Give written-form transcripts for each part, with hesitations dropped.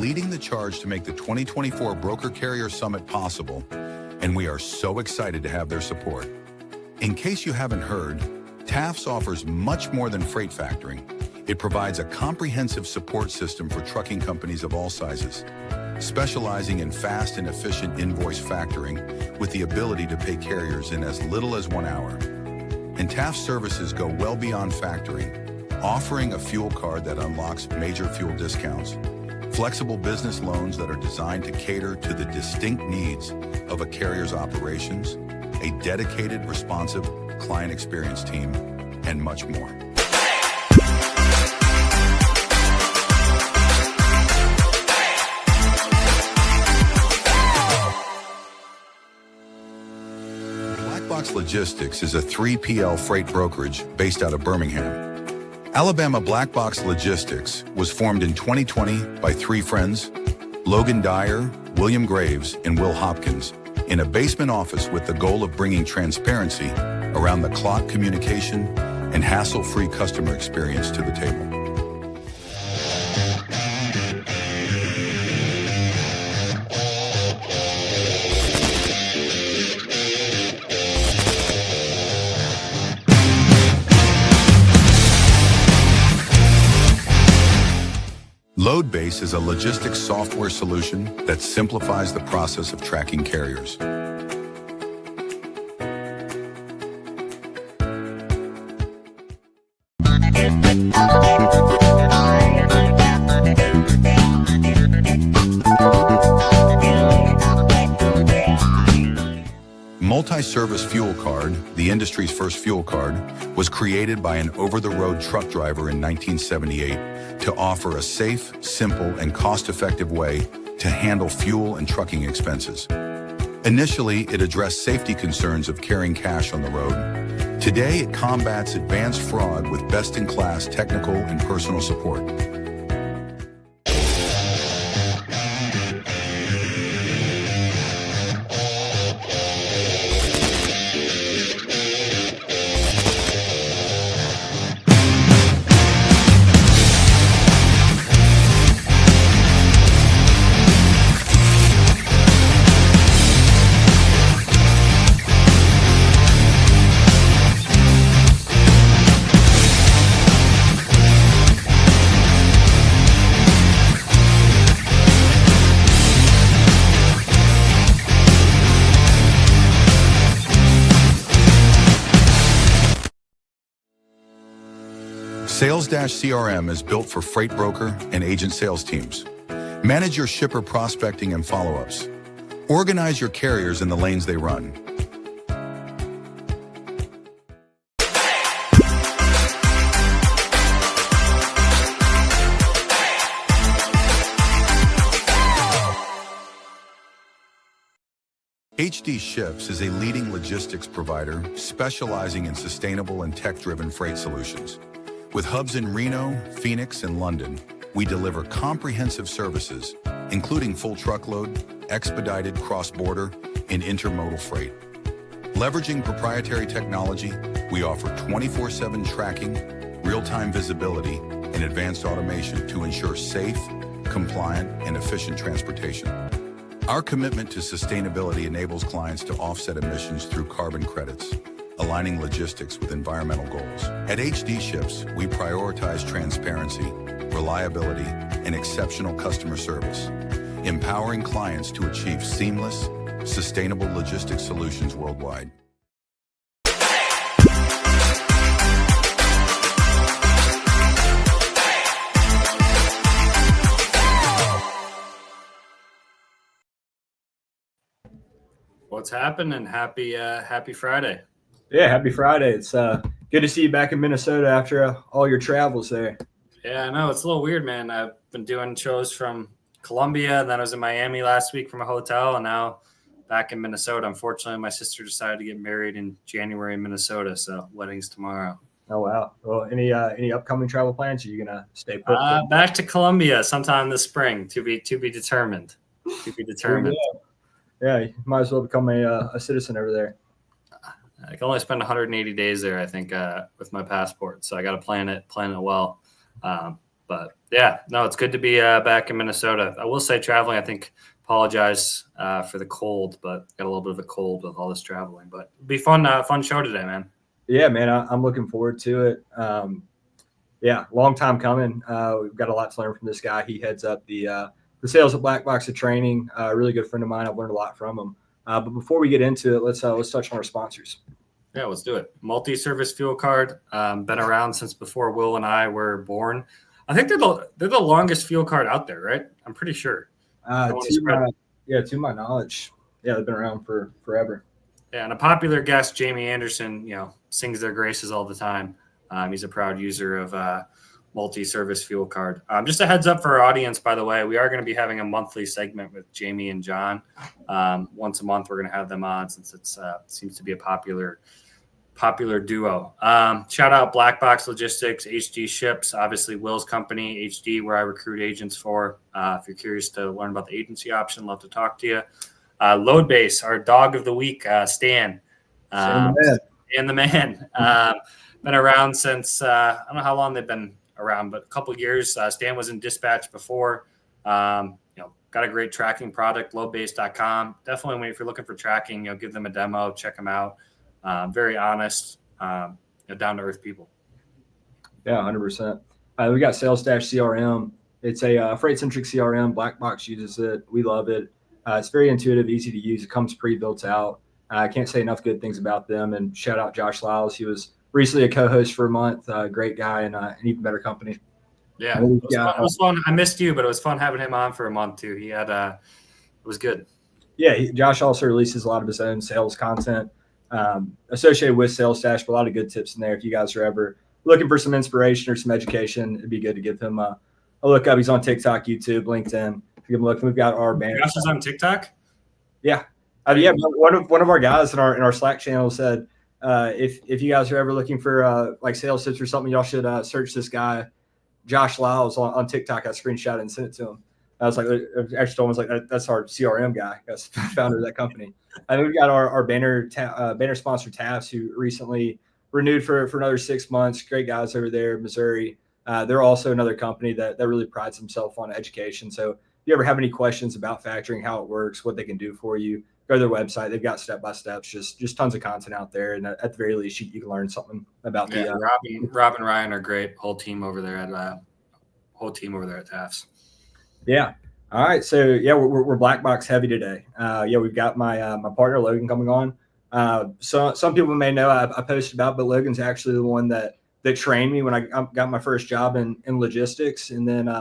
leading the charge to make the 2024 Broker Carrier Summit possible, and we are so excited to have their support. In case you haven't heard, TAFS offers much more than freight factoring. It provides a comprehensive support system for trucking companies of all sizes, specializing in fast and efficient invoice factoring with the ability to pay carriers in as little as 1 hour. And TAFS services go well beyond factoring, offering a fuel card that unlocks major fuel discounts, flexible business loans that are designed to cater to the distinct needs of a carrier's operations, a dedicated, responsive client experience team, and much more. Blackbox Logistics is a 3PL freight brokerage based out of Birmingham, Alabama. Blackbox Logistics was formed in 2020 by 3 friends, Logan, Dyer, William Graves, and Will Hopkins, in a basement office with the goal of bringing transparency around the clock communication and hassle-free customer experience to the table. LoadBase is a logistics software solution that simplifies the process of tracking carriers. Multi-service fuel card, the industry's first fuel card, was created by an over-the-road truck driver in 1978 to offer a safe, simple, and cost-effective way to handle fuel and trucking expenses. Initially, it addressed safety concerns of carrying cash on the road. Today, it combats advanced fraud with best-in-class technical and personal support. Sales-CRM is built for freight broker and agent sales teams. Manage your shipper prospecting and follow-ups. Organize your carriers in the lanes they run. HD Ships is a leading logistics provider specializing in sustainable and tech-driven freight solutions. With hubs in Reno, Phoenix, and London, we deliver comprehensive services, including full truckload, expedited cross-border, and intermodal freight. Leveraging proprietary technology, we offer 24/7 tracking, real-time visibility, and advanced automation to ensure safe, compliant, and efficient transportation. Our commitment to sustainability enables clients to offset emissions through carbon credits, aligning logistics with environmental goals. At HD Ships, we prioritize transparency, reliability, and exceptional customer service, empowering clients to achieve seamless, sustainable logistics solutions worldwide. What's happening? Happy Friday. Yeah, happy Friday. It's good to see you back in Minnesota after all your travels there. Yeah, I know. It's a little weird, man. I've been doing shows from Columbia, and then I was in Miami last week from a hotel, and now back in Minnesota. Unfortunately, my sister decided to get married in January in Minnesota, so wedding's tomorrow. Oh, wow. Well, any upcoming travel plans? Are you going to stay put? Back to Columbia sometime this spring, to be determined. To be determined. Yeah, you might as well become a citizen over there. I can only spend 180 days there, I think, with my passport. So I got to plan it well. But yeah, no, it's good to be back in Minnesota. I will say traveling, I think, apologize for the cold, but got a little bit of a cold with all this traveling. But it'll be fun show today, man. Yeah, man, I'm looking forward to it. Yeah, long time coming. We've got a lot to learn from this guy. He heads up the sales at Blackbox of training. A really good friend of mine. I've learned a lot from him. But before we get into it, let's touch on our sponsors. Yeah, let's do it. Multi-service fuel card, been around since before Will and I were born. I think they're the longest fuel card out there, right? I'm pretty sure. To my knowledge, yeah, they've been around for forever. Yeah, and a popular guest, Jamie Anderson, sings their graces all the time. He's a proud user of multi-service fuel card. Just a heads up for our audience, by the way, we are going to be having a monthly segment with Jamie and John. Once a month, we're going to have them on since it seems to be a popular duo. Shout out Blackbox Logistics, HD Ships, obviously Will's company, HD, where I recruit agents for. If you're curious to learn about the agency option, love to talk to you. Load Base, our dog of the week, Stan. And the man. Been around since, I don't know how long they've been around, but a couple of years. Stan was in dispatch before. Got a great tracking product, loadbase.com. Definitely, if you're looking for tracking, give them a demo, check them out. Very honest, down-to-earth people. Yeah, 100%. We got Sales Dash CRM. It's a freight-centric CRM. Blackbox uses it. We love it. It's very intuitive, easy to use. It comes pre-built out. I can't say enough good things about them. And shout out Josh Lyles. He was recently a co-host for a month. Great guy and an even better company. Yeah, it was fun. I missed you, but it was fun having him on for a month too. He had it was good. Yeah, Josh also releases a lot of his own sales content associated with Sales Dash, but a lot of good tips in there. If you guys are ever looking for some inspiration or some education, it'd be good to give him a look up. He's on TikTok, YouTube, LinkedIn. Give him a look. We've got our banner. Josh is on TikTok. Yeah, one of our guys in our Slack channel said if you guys are ever looking for like sales tips or something, y'all should search this guy, Josh Lyles, on TikTok. I screenshot and sent it to him. I was like, actually told him, I was like, that's our CRM guy. That's the founder of that company. And we've got our banner sponsor TAFs, who recently renewed for another 6 months. Great guys over there, Missouri. They're also another company that really prides themselves on education. So if you ever have any questions about factoring, how it works, what they can do for you, go to their website. They've got step-by-steps, just tons of content out there. And at the very least, you can learn something about Rob and Ryan are great. Whole team over there at TAFs. Yeah. All right. So yeah, we're Blackbox heavy today. We've got my partner Logan coming on. So some people may know I posted about, but Logan's actually the one that trained me when I got my first job in logistics, and then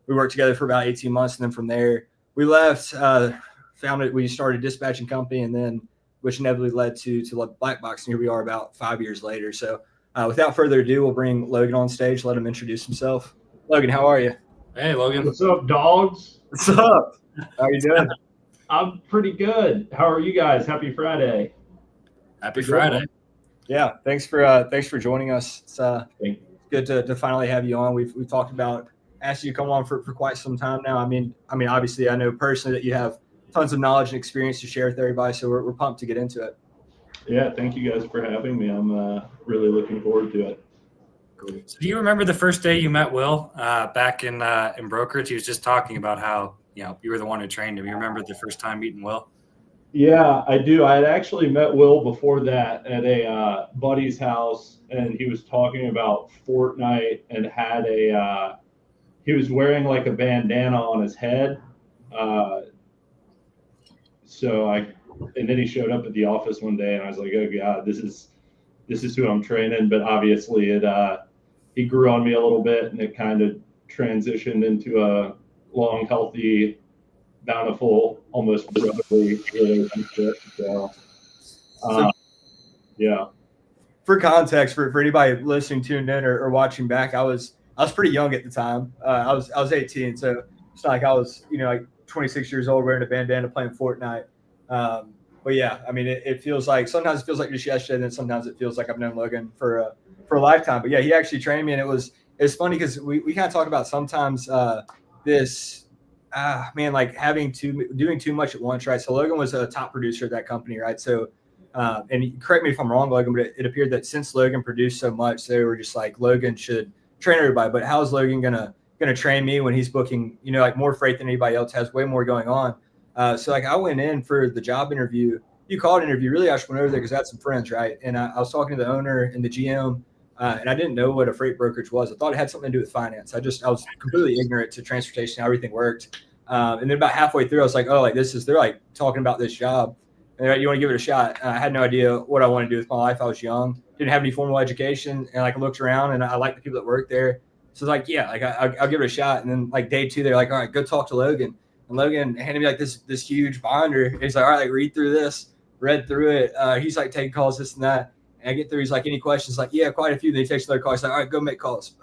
we worked together for about 18 months, and then from there we left. We started a dispatching company, and then which inevitably led to Blackbox, and here we are about 5 years later. So without further ado, we'll bring Logan on stage. Let him introduce himself. Logan, how are you? Hey, Logan. What's up, Dawgs? What's up? How are you doing? I'm pretty good. How are you guys? Happy Friday. Happy Friday. Yeah, thanks for joining us. It's good to finally have you on. We've talked about asking you to come on for quite some time now. I mean, obviously, I know personally that you have tons of knowledge and experience to share with everybody, so we're pumped to get into it. Yeah, thank you guys for having me. I'm really looking forward to it. Cool. So do you remember the first day you met Will back in brokerage? He was just talking about how you were the one who trained him. You remember the first time meeting Will? Yeah, I do. I had actually met Will before that at a buddy's house, and he was talking about Fortnite and had he was wearing like a bandana on his head. And then he showed up at the office one day, and I was like, oh God, this is who I'm training. But obviously he grew on me a little bit, and it kind of transitioned into a long, healthy, bountiful, almost brotherly relationship. So, yeah. For context, for anybody listening, tuned in, or watching back, I was pretty young at the time. I was 18, so it's not like I was like 26 years old wearing a bandana playing Fortnite. But yeah, I mean, it feels like sometimes it feels like just yesterday, and then sometimes it feels like I've known Logan for a lifetime. But yeah, he actually trained me, and it's funny because we kind of talk about sometimes this. Like doing too much at once, right? So Logan was a top producer at that company, right? So, and correct me if I'm wrong, Logan, but it appeared that since Logan produced so much, they were just like, Logan should train everybody. But how is Logan gonna going to train me when he's booking, like more freight than anybody else has, way more going on. So like I went in for the job interview. You call it an interview. Really, I just went over there because I had some friends, right? And I was talking to the owner and the GM, and I didn't know what a freight brokerage was. I thought it had something to do with finance. I was completely ignorant to transportation, how everything worked. And then about halfway through, I was like, oh, like they're like talking about this job. And they're like, you want to give it a shot? I had no idea what I wanted to do with my life. I was young, didn't have any formal education. And like I looked around and I liked the people that worked there. So like, yeah, like I'll give it a shot. And then like day 2, they're like, all right, go talk to Logan. And Logan handed me like this huge binder. And he's like, all right, like read through this, read through it. He's like taking calls, this and that. And I get through, he's like, any questions? Like, yeah, quite a few. Then he takes another call. He's like, all right, go make calls.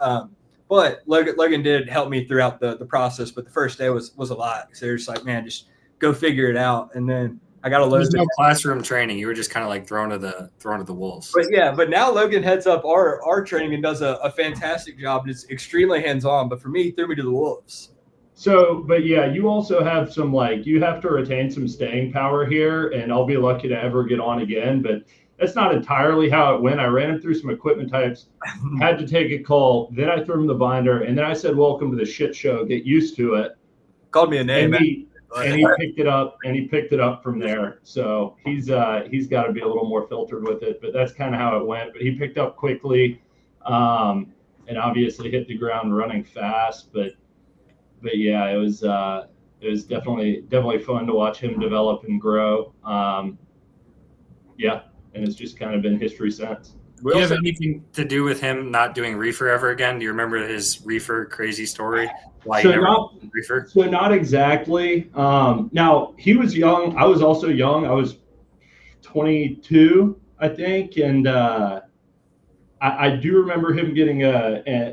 But Logan did help me throughout the process. But the first day was a lot. So they're just like, man, just go figure it out. And then I got a load. There's no classroom training. You were just kind of like thrown to the wolves. But now Logan heads up our training and does a fantastic job. And it's extremely hands-on. But for me, he threw me to the wolves. So, but yeah, you also have some you have to retain some staying power here, and I'll be lucky to ever get on again. But that's not entirely how it went. I ran him through some equipment types, had to take a call. Then I threw him the binder, and then I said, "Welcome to the shit show. Get used to it." Called me a name. And he picked it up, and he picked it up from there. So he's got to be a little more filtered with it, but that's kind of how it went. But he picked up quickly, and obviously hit the ground running fast. But yeah, it was definitely fun to watch him develop and grow. Yeah, and it's just kind of been history since. Do you have anything to do with him not doing reefer ever again? Do you remember his reefer crazy story? Why he never did reefer? So not exactly. Now, he was young. I was also young. I was 22, I think. And I do remember him getting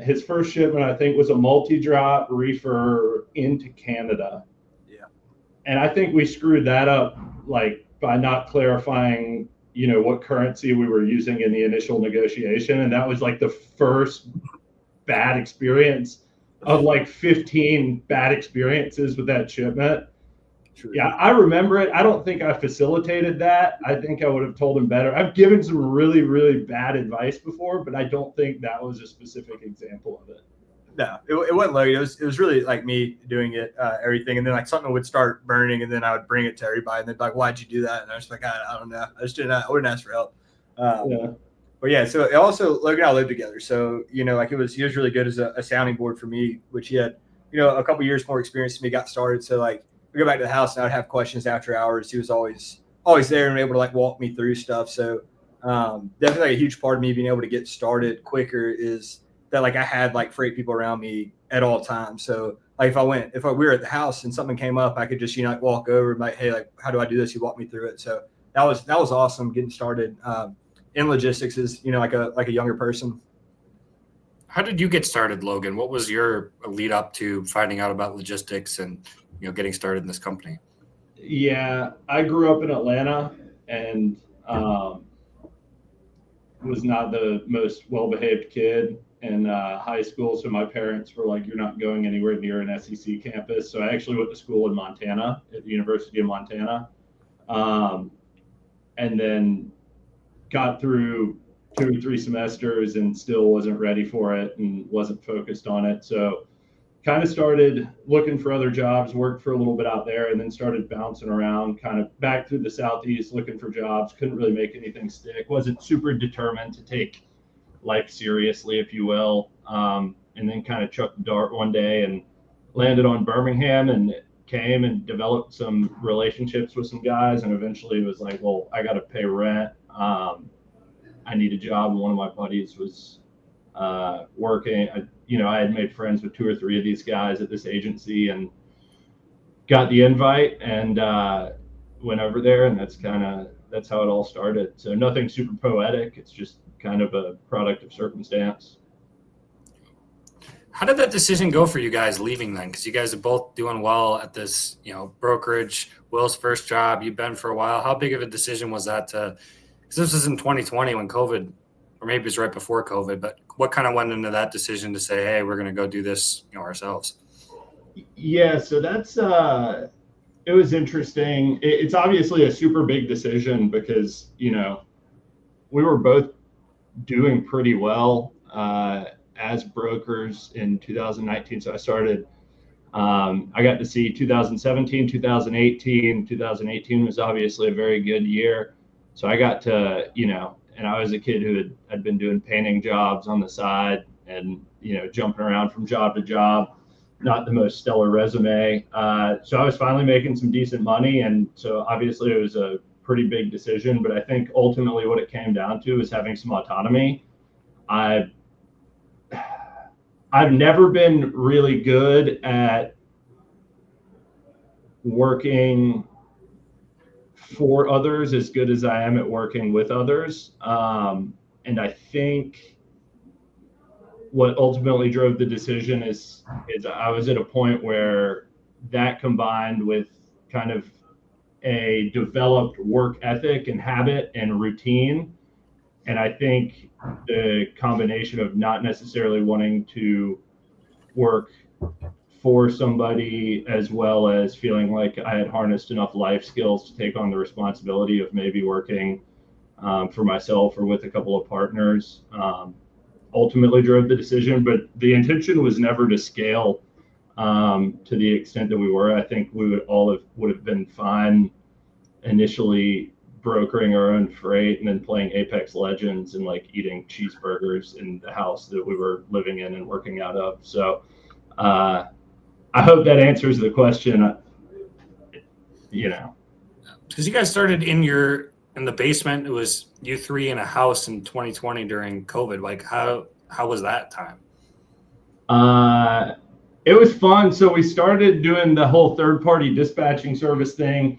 his first shipment, I think, was a multi-drop reefer into Canada. Yeah. And I think we screwed that up, like, by not clarifying what currency we were using in the initial negotiation. And that was like the first bad experience of like 15 bad experiences with that shipment. True. Yeah, I remember it. I don't think I facilitated that. I think I would have told him better. I've given some really, really bad advice before, but I don't think that was a specific example of it. No, it wasn't Logan. It was really like me doing it, everything. And then like something would start burning and then I would bring it to everybody and they'd be like, why'd you do that? And I was like, I don't know. I wouldn't ask for help. Yeah. But yeah, so also Logan and I lived together. So, like he was really good as a sounding board for me, which he had, a couple years more experience than me, got started. So like we go back to the house and I would have questions after hours. He was always there and able to like walk me through stuff. So definitely a huge part of me being able to get started quicker is that like I had like freight people around me at all times. So like if we were at the house and something came up, I could just, like walk over and like, hey, like, how do I do this? He walked me through it. So that was awesome getting started in logistics as, like a younger person. How did you get started, Logan? What was your lead up to finding out about logistics and, getting started in this company? Yeah, I grew up in Atlanta and was not the most well-behaved kid in high school. So my parents were like, you're not going anywhere near an SEC campus. So I actually went to school in Montana at the University of Montana. And then got through 2 or 3 semesters and still wasn't ready for it and wasn't focused on it. So kind of started looking for other jobs, worked for a little bit out there, and then started bouncing around kind of back through the Southeast looking for jobs. Couldn't really make anything stick. Wasn't super determined to take life seriously, if you will. And then kind of chucked the dart one day and landed on Birmingham and came and developed some relationships with some guys. And eventually it was like, well, I got to pay rent. I need a job. And one of my buddies was working. I had made friends with 2 or 3 of these guys at this agency and got the invite and went over there. And that's how it all started. So nothing super poetic. It's just kind of a product of circumstance. How did that decision go for you guys leaving then? Because you guys are both doing well at this, brokerage. Will's first job. You've been for a while. How big of a decision was that to? Because this was in 2020 when COVID, or maybe it was right before COVID. But what kind of went into that decision to say, hey, we're going to go do this, ourselves? Yeah, so that's it was interesting. It's obviously a super big decision because we were both doing pretty well as brokers in 2019. So I started, I got to see 2017, 2018. 2018 was obviously a very good year. So I got to, and I was a kid who had been doing painting jobs on the side and, jumping around from job to job, not the most stellar resume. So I was finally making some decent money. And so obviously it was a pretty big decision, but I think ultimately what it came down to is having some autonomy. I've never been really good at working for others as good as I am at working with others. And I think what ultimately drove the decision is I was at a point where that combined with kind of a developed work ethic and habit and routine. And I think the combination of not necessarily wanting to work for somebody as well as feeling like I had harnessed enough life skills to take on the responsibility of maybe working for myself or with a couple of partners ultimately drove the decision. But the intention was never to scale to the extent that we were. I think we would have been fine initially brokering our own freight and then playing Apex Legends and like eating cheeseburgers in the house that we were living in and working out of. So I hope that answers the question. Because you guys started in the basement. It was you three in a house in 2020 during COVID. Like how was that time? It was fun. So we started doing the whole third-party dispatching service thing.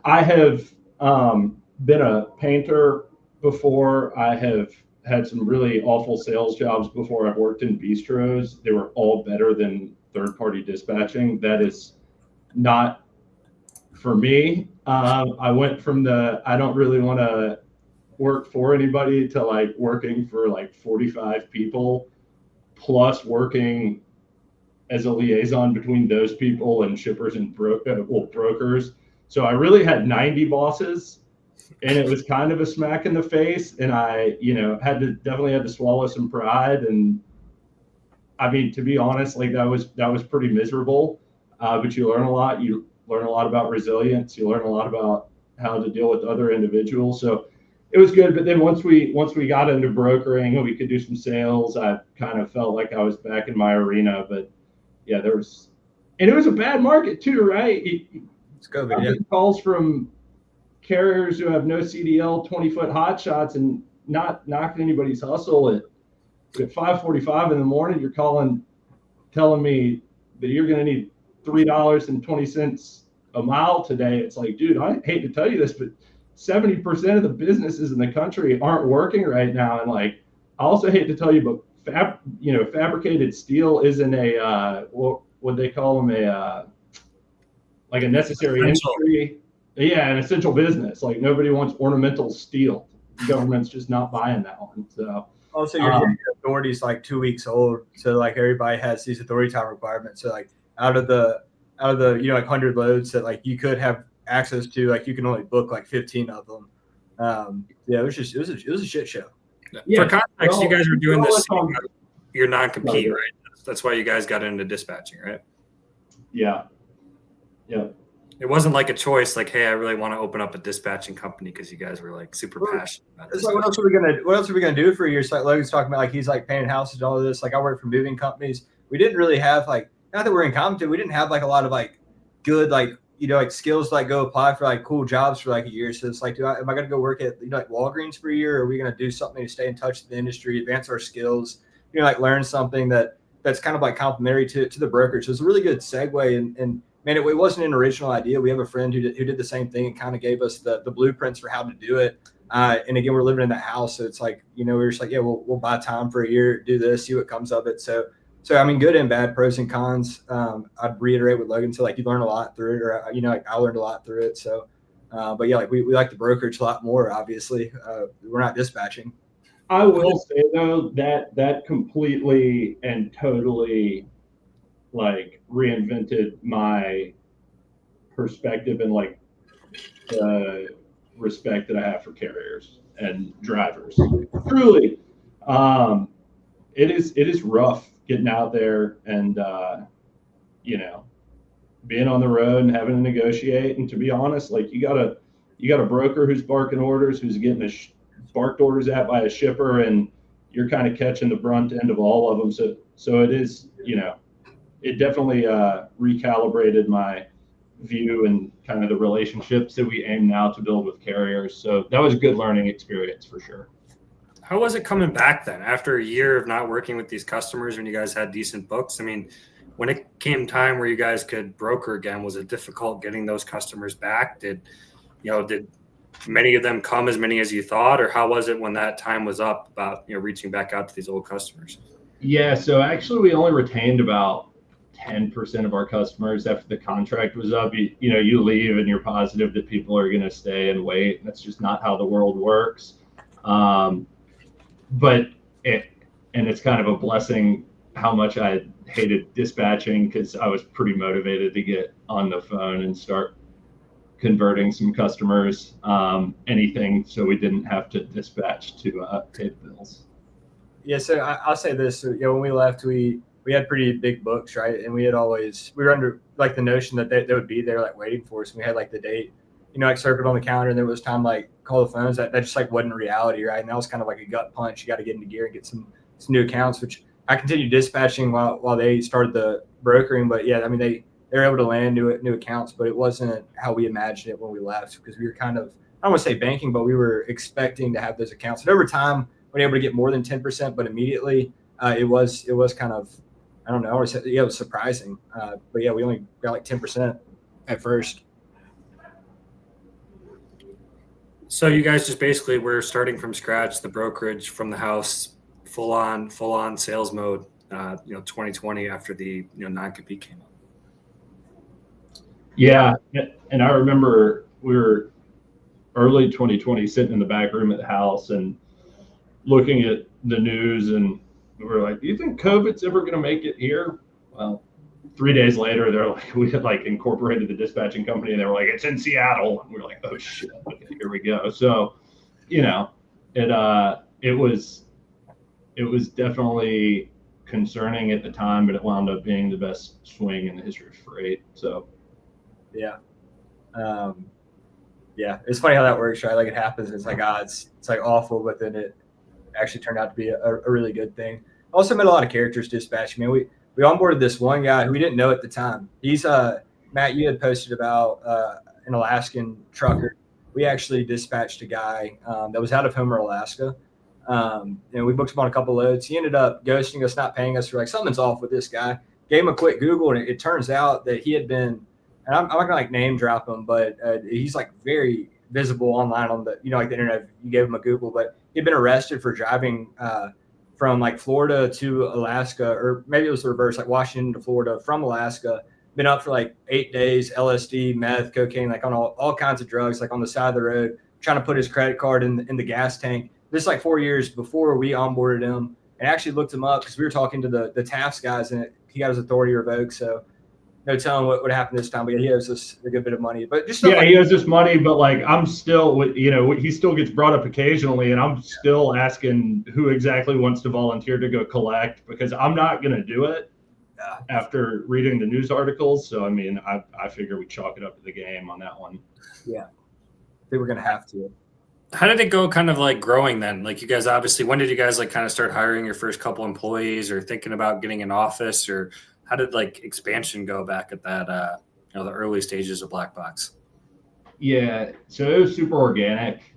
I have been a painter before. I have had some really awful sales jobs before. I've worked in bistros. They were all better than third-party dispatching. That is not for me. I went from I don't really want to work for anybody to like working for like 45 people plus working as a liaison between those people and shippers and brokers. So I really had 90 bosses, and it was kind of a smack in the face. And I, definitely had to swallow some pride. And I mean, to be honest, like that was pretty miserable. But you learn a lot. You learn a lot about resilience. You learn a lot about how to deal with other individuals. So it was good. But then once we got into brokering and we could do some sales, I kind of felt like I was back in my arena. But yeah, and it was a bad market too, right? It's COVID, yeah. Calls from carriers who have no CDL, 20-foot hot shots, and not knocking anybody's hustle at 5:45 in the morning. You're telling me that you're going to need $3.20 a mile today. It's like, dude, I hate to tell you this, but 70% of the businesses in the country aren't working right now. And like, I also hate to tell you, but fabricated steel isn't what they call them, like a necessary industry. Yeah, an essential business. Like nobody wants ornamental steel. The government's just not buying that one. So also your authority's like 2 weeks old. So like everybody has these authority time requirements. So like out of the like 100 loads that like you could have access to, like you can only book like 15 of them. It was a shit show. Yeah. For context, you guys were doing this. You're non-compete, right? That's why you guys got into dispatching, right? Yeah. It wasn't like a choice, like, hey, I really want to open up a dispatching company because you guys were like super passionate about this. It's like, what else are we gonna do for a year? So like Logan's talking about, like he's like painting houses and all of this. Like I work for moving companies. We didn't really have like, not that we're incompetent, we didn't have like a lot of like good like skills to like go apply for like cool jobs for like a year. So it's like, am I gonna go work at like Walgreens for a year? Or are we gonna do something to stay in touch with the industry, advance our skills, like learn something that's kind of like complementary to the brokerage? So it's a really good segue and man, it wasn't an original idea. We have a friend who did the same thing and kind of gave us the blueprints for how to do it. And again, we're living in that house. So it's like, we're just like, yeah, we'll buy time for a year, do this, see what comes of it. So I mean, good and bad, pros and cons. I'd reiterate what Logan said, like you learn a lot through it, or, like I learned a lot through it. So, but yeah, like we like the brokerage a lot more, obviously. We're not dispatching. I will say though, that completely and totally like reinvented my perspective and like the respect that I have for carriers and drivers. Truly, it is rough getting out there and, being on the road and having to negotiate. And to be honest, like you got a broker who's barking orders, who's getting barked orders at by a shipper, and you're kind of catching the brunt end of all of them. So it is, it definitely recalibrated my view and kind of the relationships that we aim now to build with carriers. So that was a good learning experience for sure. How was it coming back then after a year of not working with these customers when you guys had decent books? I mean, when it came time where you guys could broker again, was it difficult getting those customers back? Did many of them come, as many as you thought, or how was it when that time was up about, reaching back out to these old customers? Yeah. So actually we only retained about 10% of our customers after the contract was up. You leave and you're positive that people are going to stay and wait. That's just not how the world works. But it's kind of a blessing how much I hated dispatching, because I was pretty motivated to get on the phone and start converting some customers, anything, so we didn't have to dispatch to pay the bills. Yeah, so I'll say this. When we left, we had pretty big books, right? And we were under like the notion that they would be there like waiting for us. And we had like the date, like circled on the calendar, and there was time like call the phones. That just like wasn't reality, right? And that was kind of like a gut punch. You got to get into gear and get some new accounts, which I continued dispatching while they started the brokering. But yeah, I mean they were able to land new accounts, but it wasn't how we imagined it when we left, because we were kind of, I don't want to say banking, but we were expecting to have those accounts. And over time, we were able to get more than 10%, but immediately it was kind of, I don't know, I would say, it was surprising. But yeah, we only got like 10% at first. So you guys just basically were starting from scratch, the brokerage from the house, full on sales mode, 2020 after the non-compete came up. Yeah. And I remember we were early 2020 sitting in the back room at the house and looking at the news, and we were like, do you think COVID's ever going to make it here? Well, 3 days later, they're like, we had like incorporated the dispatching company, and they were like, it's in Seattle. And we were like, oh shit, okay, here we go. So, it was definitely concerning at the time, but it wound up being the best swing in the history of freight. So, yeah. Yeah, it's funny how that works, right? Like it happens. It's like, it's like awful, but then it actually turned out to be a really good thing. Also met a lot of characters dispatching. Man, we onboarded this one guy who we didn't know at the time. He's Matt, you had posted about an Alaskan trucker. We actually dispatched a guy that was out of Homer, Alaska. We booked him on a couple loads. He ended up ghosting us, not paying us. We're like, something's off with this guy. Gave him a quick Google, and it turns out that he had been, and I'm not gonna like name drop him, but he's like very visible online on the, like the internet. You gave him a Google, but he'd been arrested for driving from like Florida to Alaska, or maybe it was the reverse, like Washington to Florida from Alaska. Been up for like 8 days, LSD, meth, cocaine, like on all kinds of drugs, like on the side of the road, trying to put his credit card in the gas tank. This is like 4 years before we onboarded him, and actually looked him up because we were talking to the TAFs guys, and he got his authority revoked. So no telling what would happen this time, but he owes us a good bit of money. But just he owes us money, but like I'm still, he still gets brought up occasionally, and I'm still asking who exactly wants to volunteer to go collect, because I'm not going to do it after reading the news articles. So I mean, I figure we chalk it up to the game on that one. Yeah, they were going to have to. How did it go kind of like growing then? Like you guys obviously, when did you guys like kind of start hiring your first couple employees or thinking about getting an office, or how did like expansion go back at that, the early stages of Blackbox? Yeah, so it was super organic.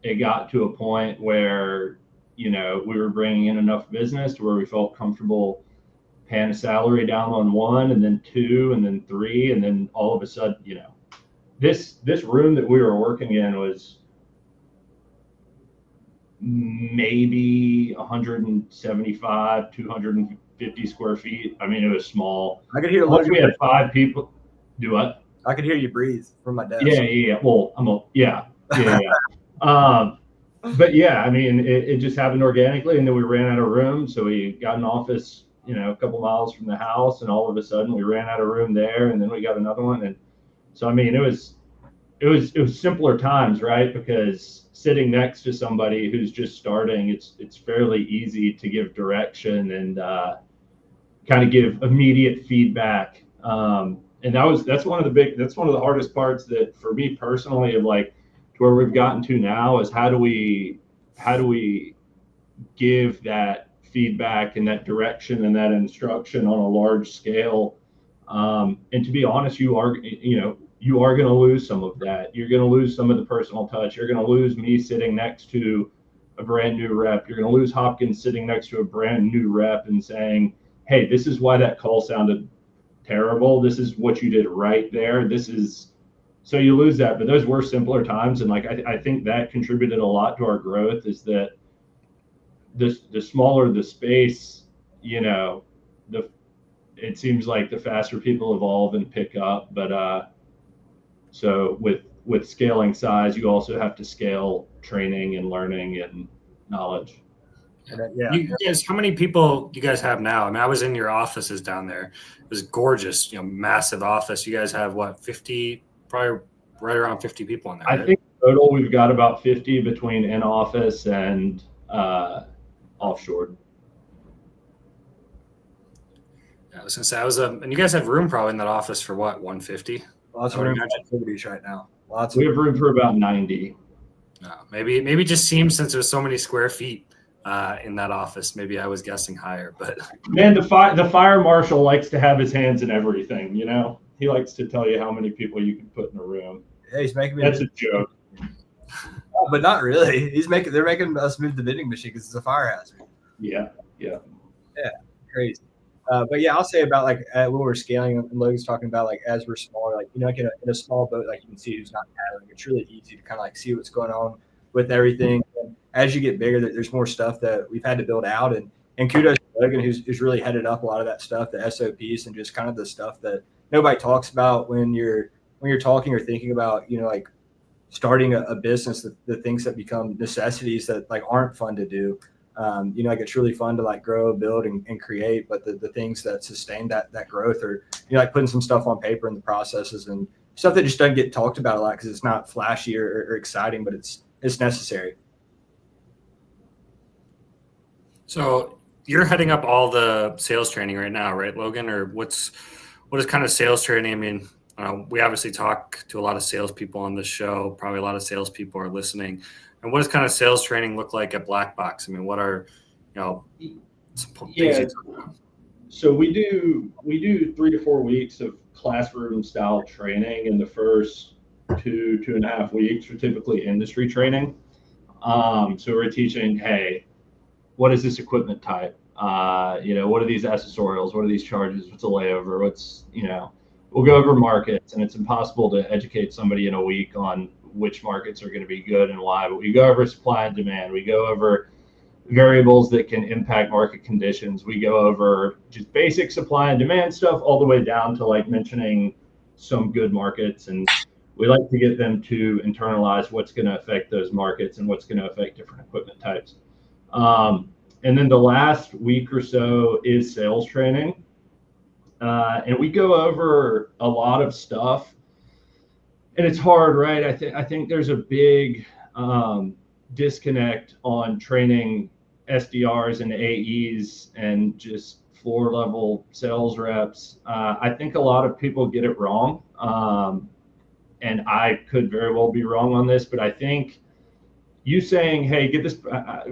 It got to a point where, we were bringing in enough business to where we felt comfortable paying a salary down on 1, and then 2, and then 3, and then all of a sudden, this room that we were working in was maybe 175, 250 square feet. I mean, it was small. I could hear Logan. We had 5 people. Do what? I could hear you breathe from my desk. Yeah. Well, yeah. But yeah, I mean, it just happened organically, and then we ran out of room, so we got an office, a couple miles from the house, and all of a sudden we ran out of room there, and then we got another one, and so I mean, it was was simpler times, right? Because sitting next to somebody who's just starting, it's fairly easy to give direction and kind of give immediate feedback. And that's one of the hardest parts that for me personally, of like to where we've gotten to now, is how do we give that feedback and that direction and that instruction on a large scale. And to be honest, you are going to lose some of that. You're going to lose some of the personal touch. You're going to lose me sitting next to a brand new rep. You're going to lose Hopkins sitting next to a brand new rep and saying, hey, this is why that call sounded terrible. This is what you did right there. So you lose that. But those were simpler times. And like, I think that contributed a lot to our growth, is that the smaller the space, it seems like the faster people evolve and pick up. But so with scaling size, you also have to scale training and learning and knowledge. Yeah. You guys, how many people you guys have now? I mean, I was in your offices down there. It was gorgeous, massive office. You guys have what, 50, probably right around 50 people in there. I think total we've got about 50 between in office and offshore. Yeah, I was gonna say and you guys have room probably in that office for what, 150? Lots of room for activities right now. We have room for about 90. Maybe it just seems, since there's so many square feet in that office, maybe I was guessing higher. But man, the fire marshal likes to have his hands in everything. He likes to tell you how many people you can put in a room. Yeah, he's making me. That's a joke. But not really. They're making us move the vending machine because it's a fire hazard. Yeah, crazy. But yeah, I'll say about like when we're scaling, and Logan's talking about like as we're smaller, like like in a small boat, like you can see who's not paddling. It's really easy to kind of like see what's going on with everything. And as you get bigger, there's more stuff that we've had to build out, and kudos to Logan, who's really headed up a lot of that stuff, the SOPs, and just kind of the stuff that nobody talks about when you're talking or thinking about like starting a business, the things that become necessities that like aren't fun to do. Like it's really fun to like grow, build, and create, but the things that sustain that growth are like putting some stuff on paper in the processes and stuff that just doesn't get talked about a lot because it's not flashy or exciting, but it's necessary. So you're heading up all the sales training right now, right, Logan? Or what is kind of sales training? I mean, we obviously talk to a lot of salespeople on this show. Probably a lot of salespeople are listening. And what does kind of sales training look like at Blackbox? I mean, what are, some things So we do 3 to 4 weeks of classroom style training, and the first 2.5 weeks are typically industry training. So we're teaching, hey, what is this equipment type? What are these accessorials? What are these charges? What's a layover? We'll go over markets, and it's impossible to educate somebody in a week on which markets are going to be good and why, but we go over supply and demand. We go over variables that can impact market conditions. We go over just basic supply and demand stuff all the way down to like mentioning some good markets. And we like to get them to internalize what's going to affect those markets and what's going to affect different equipment types. And then the last week or so is sales training. And we go over a lot of stuff. And it's hard, right? I think there's a big disconnect on training SDRs and AEs and just floor level sales reps. I think a lot of people get it wrong. And I could very well be wrong on this, but I think you saying, hey, get this.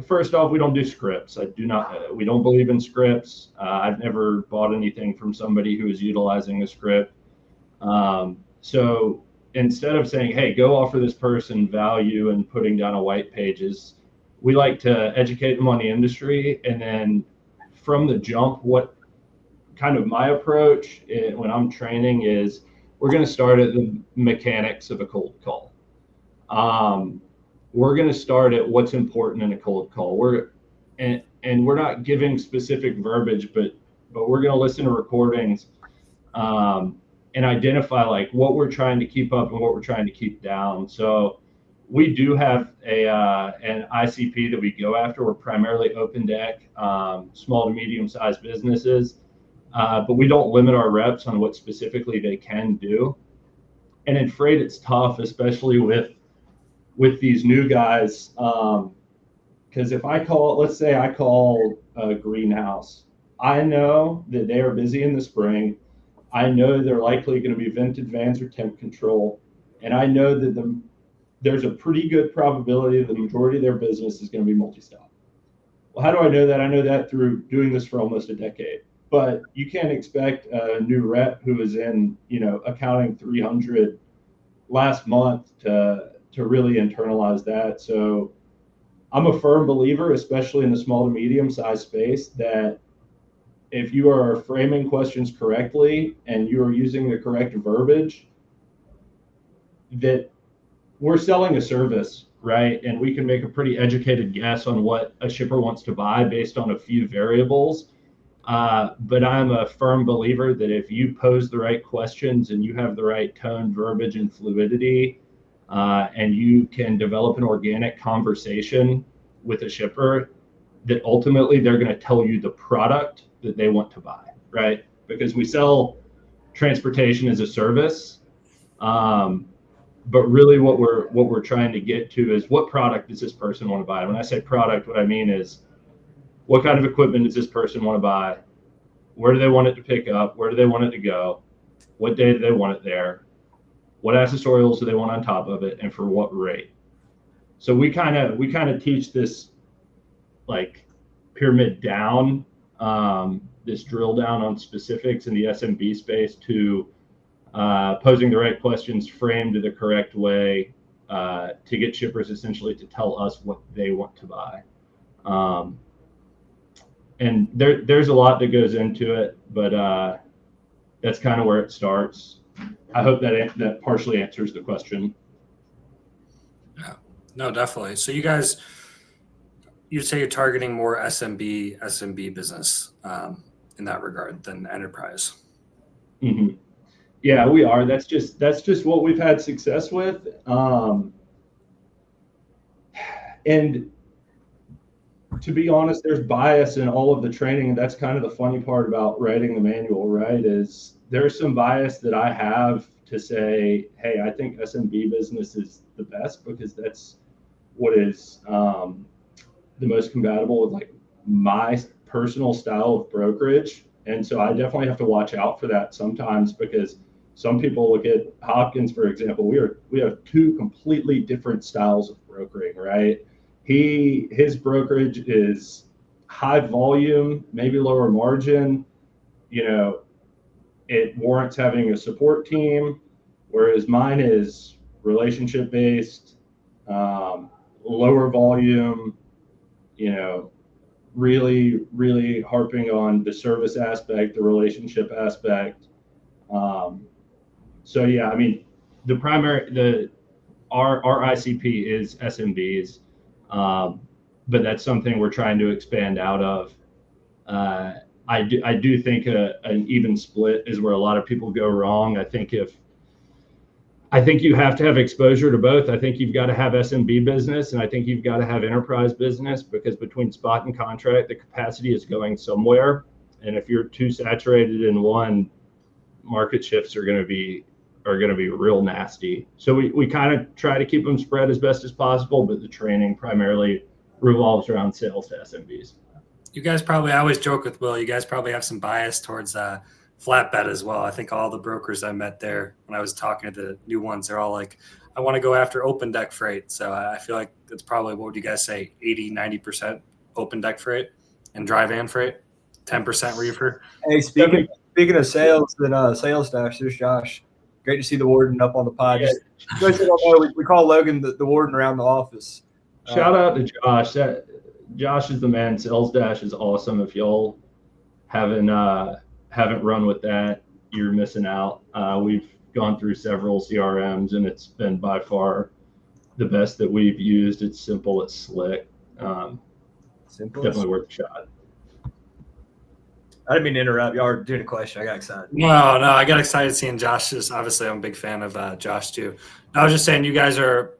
First off, we don't do scripts. We don't believe in scripts. I've never bought anything from somebody who is utilizing a script. So instead of saying, hey, go offer this person value and putting down a white pages, we like to educate them on the industry. And then from the jump, what kind of my approach when I'm training is we're going to start at the mechanics of a cold call. We're going to start at what's important in a cold call. We're not giving specific verbiage, but we're going to listen to recordings and identify like what we're trying to keep up and what we're trying to keep down. So we do have an ICP that we go after. We're primarily open deck, small to medium sized businesses, but we don't limit our reps on what specifically they can do. And in freight, it's tough, especially with these new guys. Because if let's say I call a greenhouse, I know that they are busy in the spring. I know they're likely going to be vented vans or temp control. And I know that there's a pretty good probability that the majority of their business is going to be multi-stop. Well, how do I know that? I know that through doing this for almost a decade. But you can't expect a new rep who was in, accounting 300 last month to really internalize that. So I'm a firm believer, especially in the small to medium sized space, that if you are framing questions correctly and you are using the correct verbiage, that we're selling a service, right? And we can make a pretty educated guess on what a shipper wants to buy based on a few variables. But I'm a firm believer that if you pose the right questions and you have the right tone, verbiage, and fluidity, and you can develop an organic conversation with a shipper, that ultimately they're going to tell you the product that they want to buy, right? Because we sell transportation as a service. But really what we're trying to get to is, what product does this person want to buy? When I say product, what I mean is, what kind of equipment does this person want to buy? Where do they want it to pick up? Where do they want it to go? What day do they want it there? What accessorials do they want on top of it, and for what rate? So we kind of teach this like pyramid down, this drill down on specifics in the SMB space, to posing the right questions framed the correct way, to get shippers essentially to tell us what they want to buy. And there's a lot that goes into it, but that's kind of where it starts. I hope that partially answers the question. Yeah, no, definitely. So you'd say you're targeting more SMB business in that regard than enterprise. Mm-hmm. Yeah, we are. That's just what we've had success with. And to be honest, there's bias in all of the training, and that's kind of the funny part about writing the manual, right? Is there's some bias that I have to say, hey, I think SMB business is the best because that's what is the most compatible with like my personal style of brokerage. And so I definitely have to watch out for that sometimes, because some people look at Hopkins, for example. We have two completely different styles of brokering, right? His brokerage is high volume, maybe lower margin. It warrants having a support team, whereas mine is relationship based, lower volume, really, really harping on the service aspect, the relationship aspect. So yeah, I mean, our ICP is SMBs, but that's something we're trying to expand out of. I do think an even split is where a lot of people go wrong. I think you have to have exposure to both. I think you've got to have SMB business, and I think you've got to have enterprise business, because between spot and contract, the capacity is going somewhere. And if you're too saturated in one, market shifts are going to be real nasty. So we kind of try to keep them spread as best as possible, but the training primarily revolves around sales to SMBs. You guys probably, I always joke with Will, you guys probably have some bias towards flatbed as well. I think all the brokers I met there, when I was talking to the new ones, they're all like, I want to go after open deck freight. So I feel like it's probably, what would you guys say, 80-90% open deck freight and dry van freight, 10% reefer. Hey, speaking of sales and sales staff, there's Josh. Great to see the warden up on the pod. Yeah. We call Logan the warden around the office. Shout out to Josh. Josh is the man. Sales Dash is awesome. If y'all haven't run with that, you're missing out. We've gone through several CRMs, and it's been by far the best that we've used. It's simple, it's slick. Definitely worth a shot. I didn't mean to interrupt. Y'all were doing a question. I got excited. No, I got excited seeing Josh. Obviously, I'm a big fan of Josh too. I was just saying, you guys are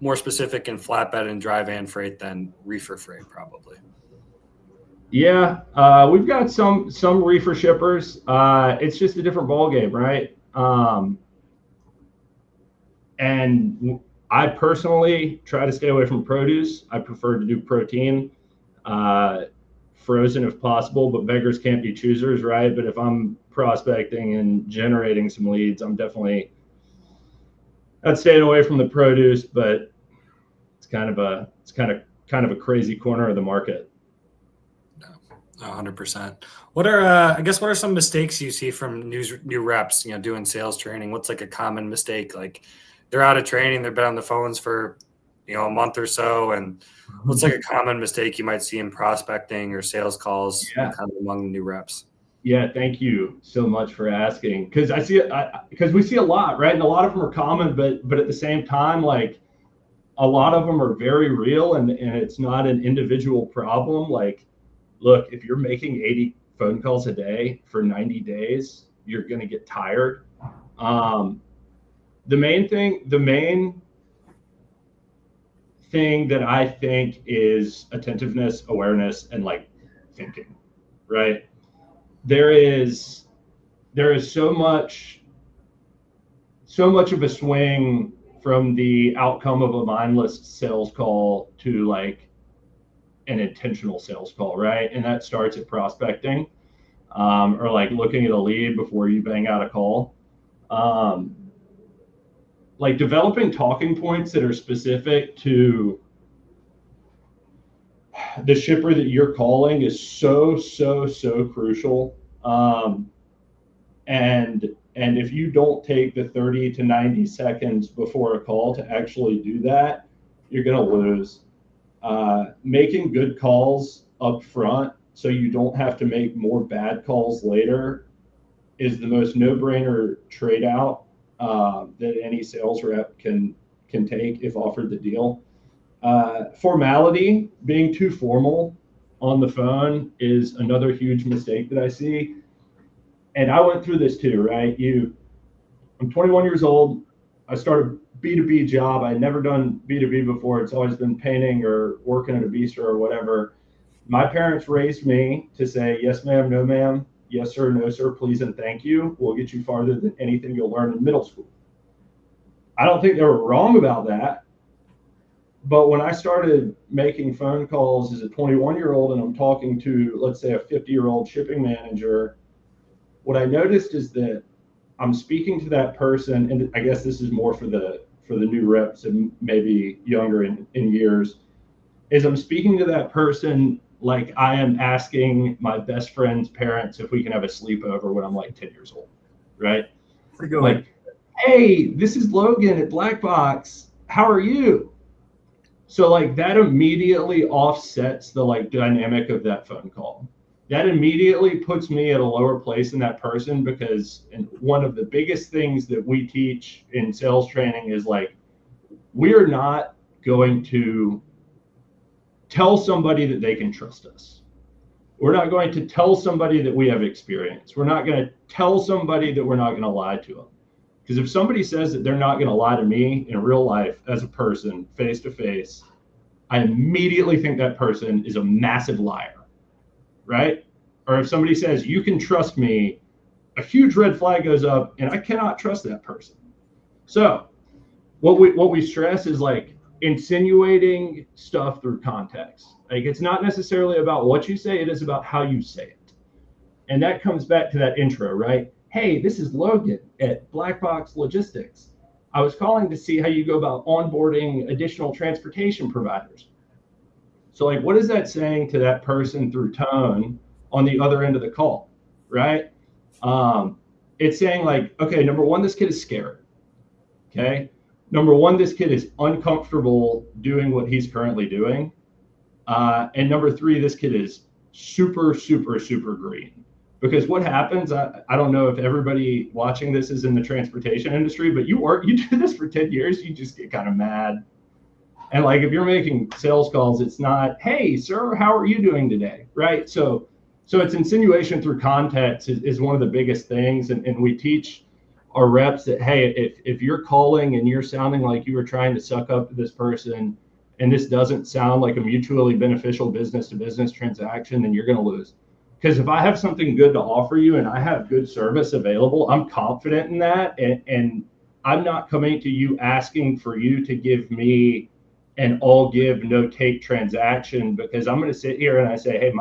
more specific in flatbed and dry van freight than reefer freight, probably. Yeah, we've got some reefer shippers. It's just a different ballgame, right? And I personally try to stay away from produce. I prefer to do protein, frozen if possible, but beggars can't be choosers, right? But if I'm prospecting and generating some leads, I'm definitely not staying away from the produce, but it's kind of a crazy corner of the market. 100%. What are some mistakes you see from new reps, doing sales training? What's like a common mistake? Like they're out of training, they've been on the phones for, a month or so. And what's like a common mistake you might see in prospecting or sales calls kind of among new reps? Yeah, thank you so much for asking. Because we see a lot, right? And a lot of them are common, but at the same time, like a lot of them are very real, and it's not an individual problem. Like, look, if you're making 80 phone calls a day for 90 days, you're going to get tired. The main thing that I think is attentiveness, awareness, and like thinking, right? There is so much of a swing from the outcome of a mindless sales call to like an intentional sales call, right? And that starts at prospecting, or like looking at a lead before you bang out a call. Like developing talking points that are specific to the shipper that you're calling is so crucial. And if you don't take the 30 to 90 seconds before a call to actually do that, you're going to lose. Making good calls up front so you don't have to make more bad calls later is the most no-brainer trade out that any sales rep can take if offered the deal. Formality, being too formal on the phone is another huge mistake that I see. And I went through this too, right? I'm 21 years old. I started a B2B job. I had never done B2B before. It's always been painting or working at a bistro or whatever. My parents raised me to say, yes, ma'am, no, ma'am, yes, sir, no, sir, please, and thank you. Will get you farther than anything you'll learn in middle school. I don't think they were wrong about that. But when I started making phone calls as a 21-year-old and I'm talking to, let's say, a 50-year-old shipping manager, what I noticed is that I'm speaking to that person, and I guess this is more for the new reps and maybe younger in years, is I'm speaking to that person like I am asking my best friend's parents if we can have a sleepover when I'm like 10 years old, right? Like, hey, this is Logan at Blackbox. How are you? So like that immediately offsets the like dynamic of that phone call. That immediately puts me at a lower place than that person, because one of the biggest things that we teach in sales training is like, we are not going to tell somebody that they can trust us. We're not going to tell somebody that we have experience. We're not going to tell somebody that we're not going to lie to them. Because if somebody says that they're not going to lie to me in real life as a person, face to face, I immediately think that person is a massive liar, right? Or if somebody says, you can trust me, a huge red flag goes up and I cannot trust that person. So what we stress is like insinuating stuff through context. Like it's not necessarily about what you say, it is about how you say it. And that comes back to that intro, right? Hey, this is Logan at Blackbox Logistics. I was calling to see how you go about onboarding additional transportation providers. So like, what is that saying to that person through tone on the other end of the call, right? It's saying like, okay, number one, this kid is scared. Okay. Number one, this kid is uncomfortable doing what he's currently doing. And number three, this kid is super green. Because what happens, I don't know if everybody watching this is in the transportation industry, but you do this for 10 years, you just get kind of mad. And like, if you're making sales calls, it's not, hey, sir, how are you doing today? Right. So it's insinuation through context is one of the biggest things. And we teach our reps that, hey, if you're calling and you're sounding like you were trying to suck up to this person, and this doesn't sound like a mutually beneficial business to business transaction, then you're going to lose. Because if I have something good to offer you and I have good service available, I'm confident in that. And I'm not coming to you asking for you to give me an all give, no take transaction, because I'm going to sit here and I say, hey,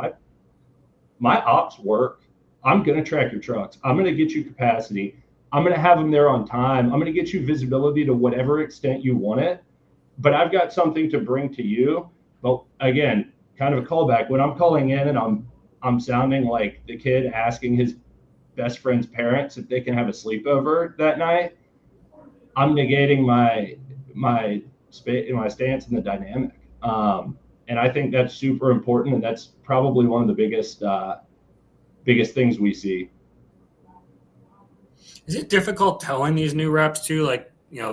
my ops work. I'm going to track your trucks. I'm going to get you capacity. I'm going to have them there on time. I'm going to get you visibility to whatever extent you want it. But I've got something to bring to you. But again, kind of a callback. When I'm calling in and I'm sounding like the kid asking his best friend's parents if they can have a sleepover that night, I'm negating my stance in the dynamic. And I think that's super important, and that's probably one of the biggest things we see. Is it difficult telling these new reps too, like,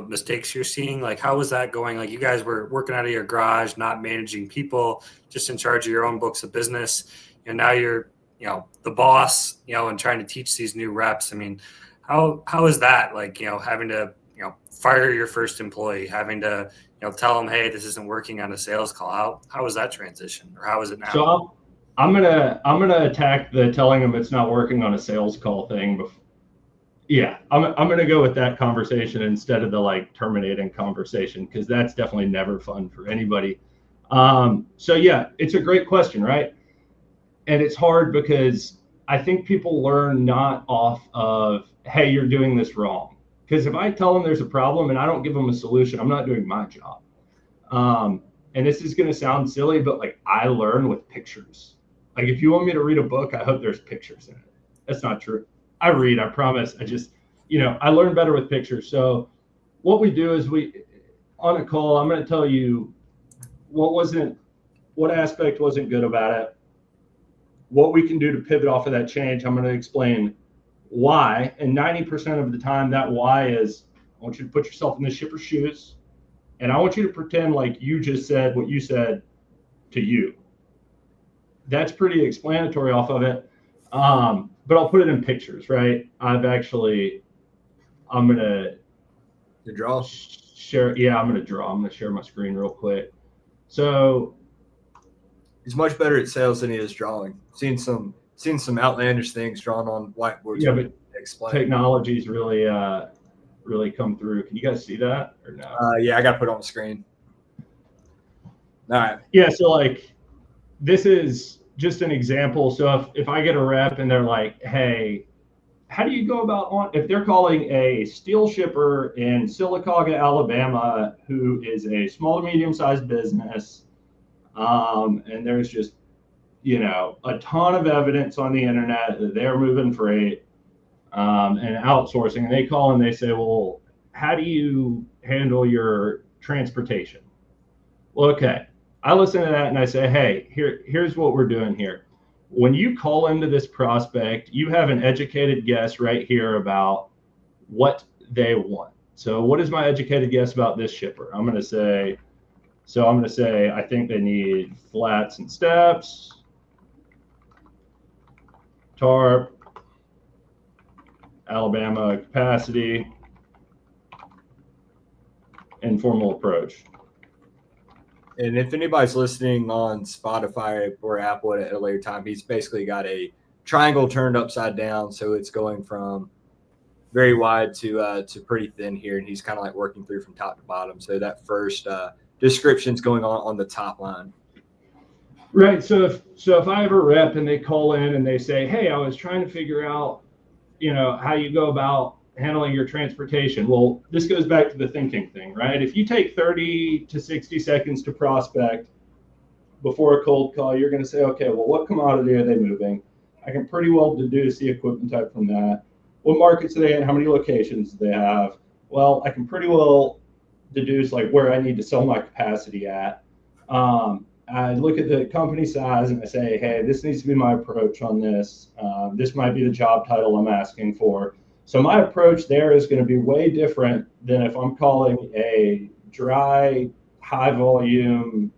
mistakes you're seeing? Like, how was that going? Like, you guys were working out of your garage, not managing people, just in charge of your own books of business. And now you're, the boss, and trying to teach these new reps. I mean, how is that? Like, having to, fire your first employee, having to, tell them, hey, this isn't working on a sales call. How was that transition, or how is it now? So I'm gonna attack the telling them it's not working on a sales call thing. Yeah, I'm gonna go with that conversation instead of the terminating conversation, because that's definitely never fun for anybody. So yeah, it's a great question, right? And it's hard because I think people learn not off of, hey, you're doing this wrong. Because if I tell them there's a problem and I don't give them a solution, I'm not doing my job. And this is going to sound silly, but I learn with pictures. If you want me to read a book, I hope there's pictures in it. That's not true. I read, I promise. I just, I learn better with pictures. So what we do is on a call, I'm going to tell you what aspect wasn't good about it, what we can do to pivot off of that change. I'm going to explain why. And 90% of the time, that why is, I want you to put yourself in the shipper's shoes, and I want you to pretend like you just said what you said to you. That's pretty explanatory off of it. But I'll put it in pictures, right? I'm going to draw. Share. Yeah, I'm going to draw. I'm going to share my screen real quick. So he's much better at sales than he is drawing. Seen some outlandish things drawn on whiteboards. Yeah, but technology's really come through. Can you guys see that or no? Yeah, I got to put it on the screen. All right. Yeah, so this is just an example. So if I get a rep and they're like, hey, how do you go about if they're calling a steel shipper in Sylacauga, Alabama, who is a small to medium-sized business, and there's just, a ton of evidence on the internet that they're moving freight and outsourcing, and they call and they say, well, how do you handle your transportation? Well, okay. I listen to that and I say, hey, here's what we're doing here. When you call into this prospect, you have an educated guess right here about what they want. So what is my educated guess about this shipper? I'm going to say, I think they need flats and steps, tarp, Alabama capacity, informal approach. And if anybody's listening on Spotify or Apple at a later time, he's basically got a triangle turned upside down. So it's going from very wide to pretty thin here. And he's kind of working through from top to bottom. So that first description's going on the top line. Right. So if I have a rep and they call in and they say, hey, I was trying to figure out, how you go about handling your transportation. Well, this goes back to the thinking thing, right? If you take 30 to 60 seconds to prospect before a cold call, you're going to say, okay, well, what commodity are they moving? I can pretty well deduce the equipment type from that. What markets are they in? How many locations do they have? Well, I can pretty well deduce where I need to sell my capacity at. I look at the company size and I say, hey, this needs to be my approach on this. This might be the job title I'm asking for. So my approach there is going to be way different than if I'm calling a dry, high volume,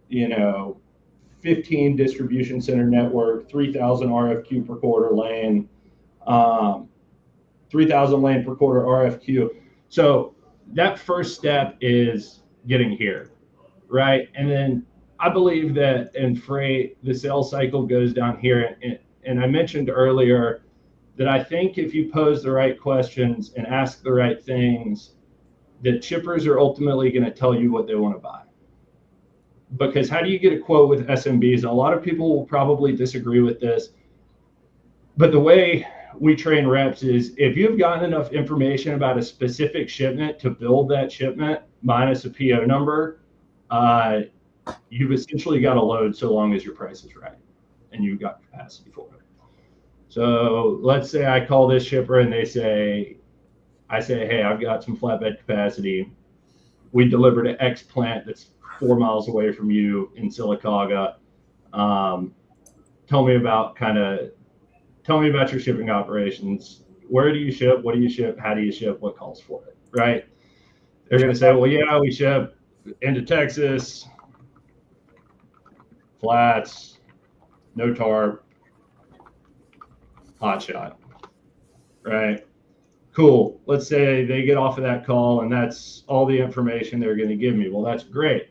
15 distribution center network, 3,000 RFQ per quarter lane, 3,000 lane per quarter RFQ. So that first step is getting here, right? And then I believe that in freight, the sales cycle goes down here. And I mentioned earlier, that I think if you pose the right questions and ask the right things, that shippers are ultimately going to tell you what they want to buy. Because how do you get a quote with SMBs? And a lot of people will probably disagree with this, but the way we train reps is if you've gotten enough information about a specific shipment to build that shipment minus a PO number, you've essentially got a load so long as your price is right and you've got capacity for it. So let's say I call this shipper and I say, hey, I've got some flatbed capacity. We deliver to X plant that's 4 miles away from you in Sylacauga. Tell me about your shipping operations. Where do you ship? What do you ship? How do you ship? What calls for it? Right? They're going to say, well, yeah, we ship into Texas, flats, no tarp, hot shot. Right? Cool. Let's say they get off of that call and that's all the information they're going to give me. Well, that's great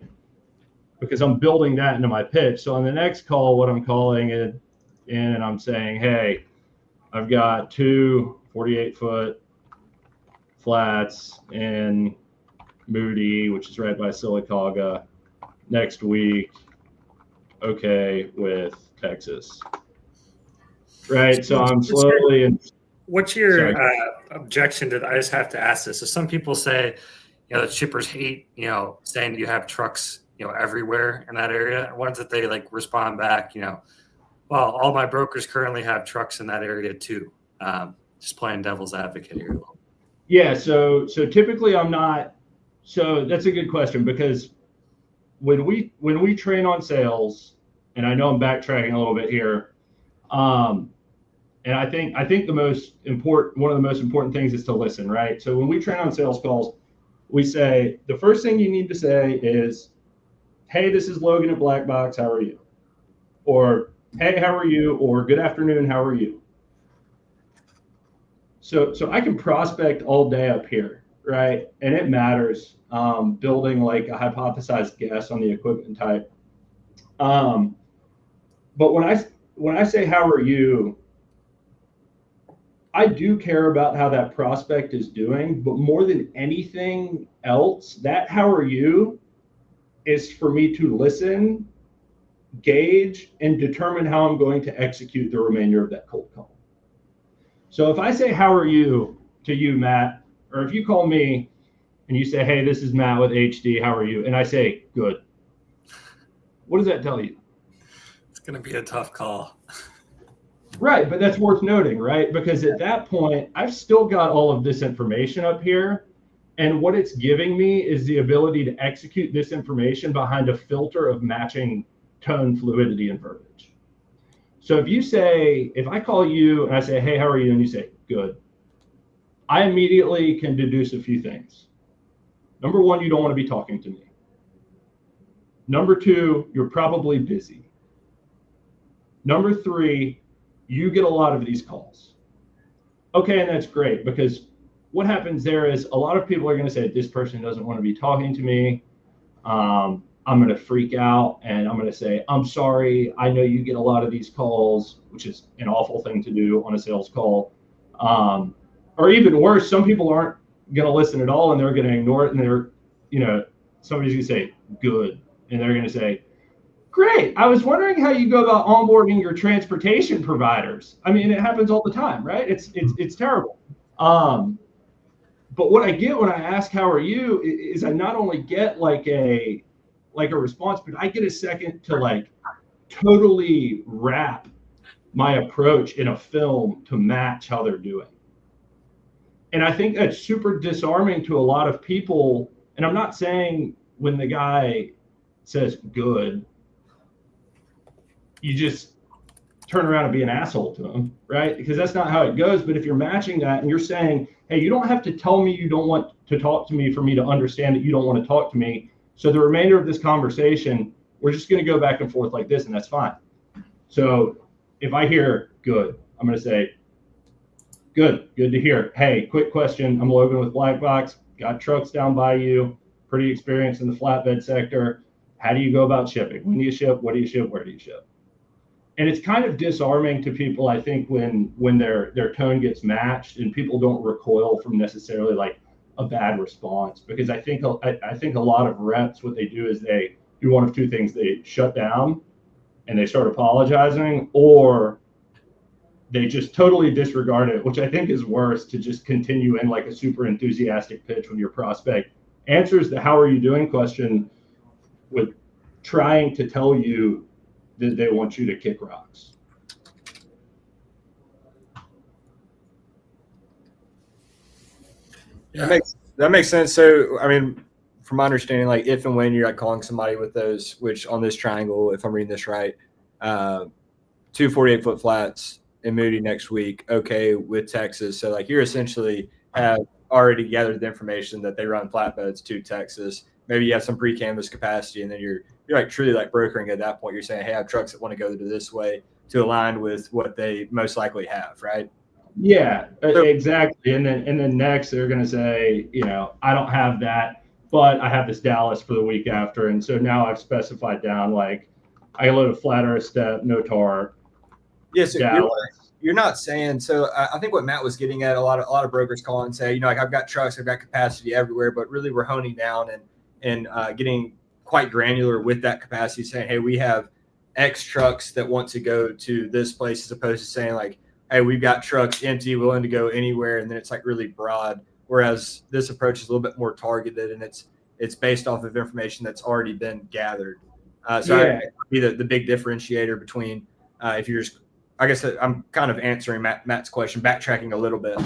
because I'm building that into my pitch. So on the next call, what I'm calling it in and I'm saying, hey, I've got 2 48-foot flats in Moody, which is right by Sylacauga, next week. Okay, with Texas. Right. So I'm slowly What's your objection to that? I just have to ask this. So some people say, that shippers hate, saying you have trucks, everywhere in that area. Ones that they like respond back, well, all my brokers currently have trucks in that area too. Just playing devil's advocate here a little. Yeah. So typically I'm not. So that's a good question because when we train on sales, and I know I'm backtracking a little bit here. And I think one of the most important things is to listen, right? So when we train on sales calls, we say the first thing you need to say is, hey, this is Logan at Blackbox, how are you? Or hey, how are you? Or good afternoon, how are you? So I can prospect all day up here, right? And it matters, building like a hypothesized guess on the equipment type. But when I say how are you, I do care about how that prospect is doing, but more than anything else, that how are you is for me to listen, gauge, and determine how I'm going to execute the remainder of that cold call. So if I say, how are you to you, Matt, or if you call me and you say, hey, this is Matt with HD, how are you? And I say, good. What does that tell you? It's going to be a tough call. Right, but that's worth noting, right? Because at that point, I've still got all of this information up here. And what it's giving me is the ability to execute this information behind a filter of matching tone, fluidity, and verbiage. So if I call you and I say, hey, how are you? And you say, good. I immediately can deduce a few things. Number one, you don't want to be talking to me. Number two, you're probably busy. Number three, you get a lot of these calls. Okay, and that's great because what happens there is a lot of people are going to say, this person doesn't want to be talking to me. I'm going to freak out and I'm going to say, I'm sorry. I know you get a lot of these calls, which is an awful thing to do on a sales call. Or even worse, some people aren't going to listen at all and they're going to ignore it. And somebody's going to say, good. And they're going to say, great. I was wondering how you go about onboarding your transportation providers. I mean, it happens all the time, right? It's terrible. But what I get when I ask how are you is I not only get like a response, but I get a second to like totally wrap my approach in a film to match how they're doing. And I think that's super disarming to a lot of people. And I'm not saying when the guy says good, you just turn around and be an asshole to them, right? Because that's not how it goes. But if you're matching that and you're saying, hey, you don't have to tell me you don't want to talk to me for me to understand that you don't want to talk to me. So the remainder of this conversation, we're just going to go back and forth like this, and that's fine. So if I hear good, I'm going to say, good to hear. Hey, quick question. I'm Logan with Blackbox. Got trucks down by you. Pretty experienced in the flatbed sector. How do you go about shipping? When do you ship? What do you ship? Where do you ship? And it's kind of disarming to people, I think, when their tone gets matched and people don't recoil from necessarily like a bad response, because I think a lot of reps, what they do is they do one of two things: they shut down and they start apologizing, or they just totally disregard it, which I think is worse, to just continue in like a super enthusiastic pitch when your prospect answers the "how are you doing" question with trying to tell you that they want you to kick rocks. Yeah. That makes sense. So, I mean, from my understanding, like if and when you're like calling somebody with those, which on this triangle, if I'm reading this right, 2 48-foot flats in Moody next week, okay, with Texas. So like you're essentially have already gathered the information that they run flatbeds to Texas. Maybe you have some pre-canvas capacity, and then you're like truly like brokering at that point. You're saying, hey, I have trucks that want to go this way to align with what they most likely have, right? Yeah, exactly. And then next they're going to say, I don't have that, but I have this Dallas for the week after. And so now I've specified down, like, I load a flat or a step, no tar. Yes, yeah, so you're not saying. So I think what Matt was getting at, a lot of brokers call and say, like I've got trucks, I've got capacity everywhere, but really we're honing down and getting quite granular with that capacity, saying, hey, we have X trucks that want to go to this place, as opposed to saying like, hey, we've got trucks empty, willing to go anywhere. And then it's like really broad. Whereas this approach is a little bit more targeted, and it's based off of information that's already been gathered. So yeah. I be the big differentiator between if you're just, I guess I'm kind of answering Matt's question, backtracking a little bit.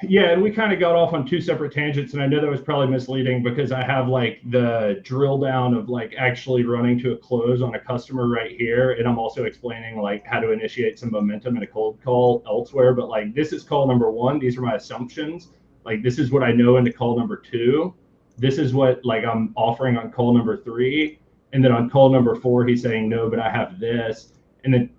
Yeah, and we kind of got off on two separate tangents, and I know that was probably misleading because I have like the drill down of like actually running to a close on a customer right here, and I'm also explaining like how to initiate some momentum in a cold call elsewhere. But like this is call number 1. These are my assumptions. Like this is what I know into call number 2. This is what like I'm offering on call number 3, and then on call number 4, he's saying no, but I have this, and then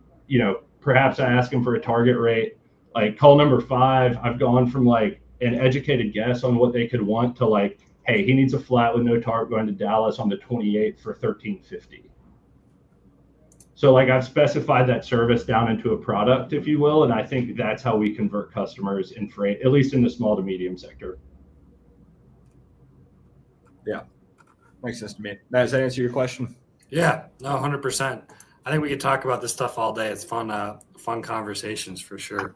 perhaps I ask him for a target rate. Like call number 5, I've gone from like an educated guess on what they could want to like, hey, he needs a flat with no tarp going to Dallas on the 28th for $1,350. So like I've specified that service down into a product, if you will, and I think that's how we convert customers in freight, at least in the small to medium sector. Yeah, makes sense to me. Matt, does that answer your question? Yeah, no, 100%. I think we could talk about this stuff all day. It's fun conversations for sure.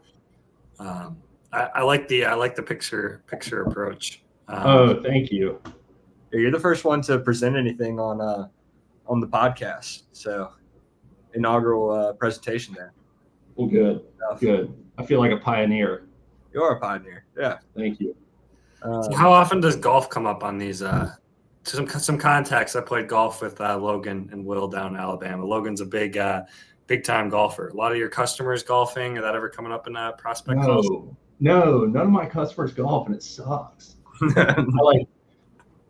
I like the picture approach. Thank you. You're the first one to present anything on the podcast, so inaugural presentation there. Well, good. I feel like a pioneer. You are a pioneer. Yeah. Thank you. So how often does golf come up on these? Some context. I played golf with Logan and Will down in Alabama. Logan's a big time golfer. A lot of your customers golfing. Is that ever coming up in prospect calls? No, none of my customers golf, and it sucks.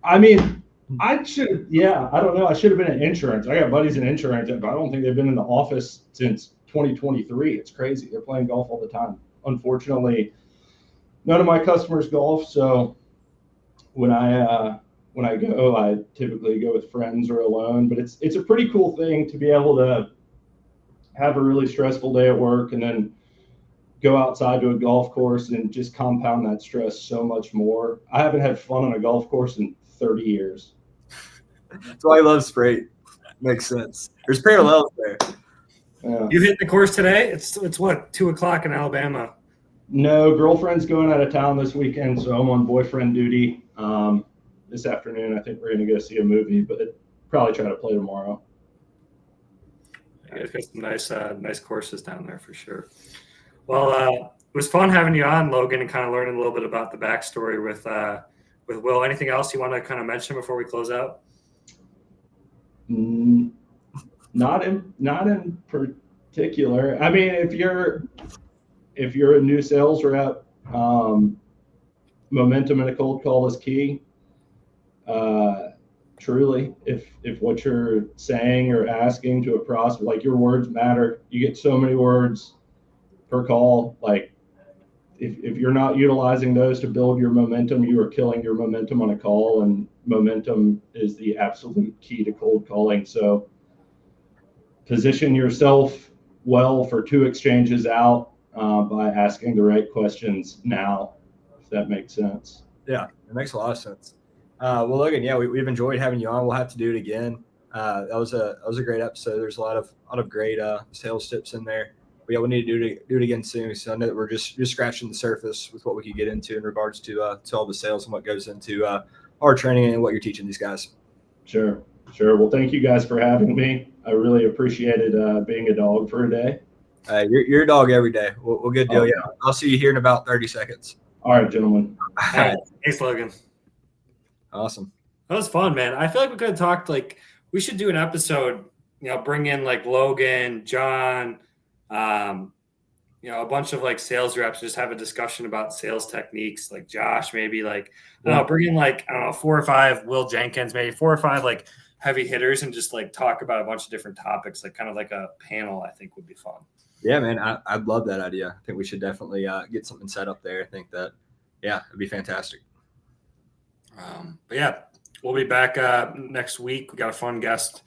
I should. Yeah, I don't know. I should have been in insurance. I got buddies in insurance, but I don't think they've been in the office since 2023. It's crazy. They're playing golf all the time. Unfortunately, none of my customers golf. So when I go, I typically go with friends or alone. But it's a pretty cool thing to be able to have a really stressful day at work and then go outside to a golf course and just compound that stress so much more. I haven't had fun on a golf course in 30 years. That's why I love Sprite. Makes sense. There's parallels there. Yeah. You hit the course today? It's what, 2:00 in Alabama? No, girlfriend's going out of town this weekend, so I'm on boyfriend duty. This afternoon, I think we're going to go see a movie, but probably try to play tomorrow. Yeah, it's got some nice courses down there for sure. Well, it was fun having you on, Logan, and kind of learning a little bit about the backstory with Will. Anything else you want to kind of mention before we close out? Not in particular. I mean, if you're a new sales rep, momentum in a cold call is key. Truly, if what you're saying or asking to a prospect, like your words matter. You get so many words per call. Like if you're not utilizing those to build your momentum, you are killing your momentum on a call, and momentum is the absolute key to cold calling. So position yourself well for 2 exchanges out by asking the right questions now, if that makes sense. Yeah, it makes a lot of sense. Well, Logan, yeah, we've enjoyed having you on. We'll have to do it again. That was a great episode. There's a lot of great sales tips in there. But yeah, we need to do it again soon. So I know that we're just scratching the surface with what we could get into in regards to all the sales and what goes into our training and what you're teaching these guys. Sure. Well, thank you guys for having me. I really appreciated being a dog for a day. You're a dog every day. We'll good deal. Okay. Yeah, I'll see you here in about 30 seconds. All right, gentlemen. All right. Thanks, Logan. Awesome. That was fun, man. I feel like we could have talked, like, we should do an episode, bring in like Logan, John, a bunch of like sales reps, just have a discussion about sales techniques, like Josh, maybe like, bring in like, 4 or 5, Will Jenkins, maybe 4 or 5 like heavy hitters, and just like talk about a bunch of different topics, like kind of like a panel, I think would be fun. Yeah, man, I'd love that idea. I think we should definitely get something set up there. I think that, yeah, it'd be fantastic. But yeah, we'll be back next week. We got a fun guest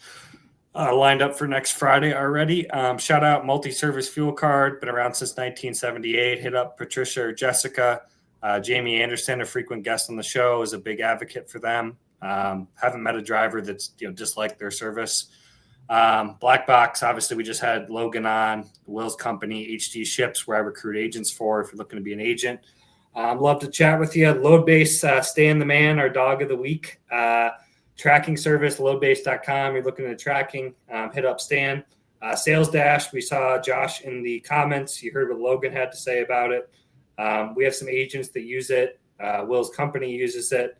lined up for next Friday already. Shout out Multi-Service Fuel Card, been around since 1978. Hit up Patricia or Jessica. Jamie Anderson, a frequent guest on the show, is a big advocate for them. Haven't met a driver that's disliked their service. Blackbox, obviously we just had Logan on, Will's company, HD Ships, where I recruit agents for if you're looking to be an agent. Love to chat with you. Loadbase, Stan the Man, our dog of the week. Tracking service, loadbase.com. You're looking at tracking, hit up Stan. Sales Dash, we saw Josh in the comments. You heard what Logan had to say about it. We have some agents that use it. Will's company uses it.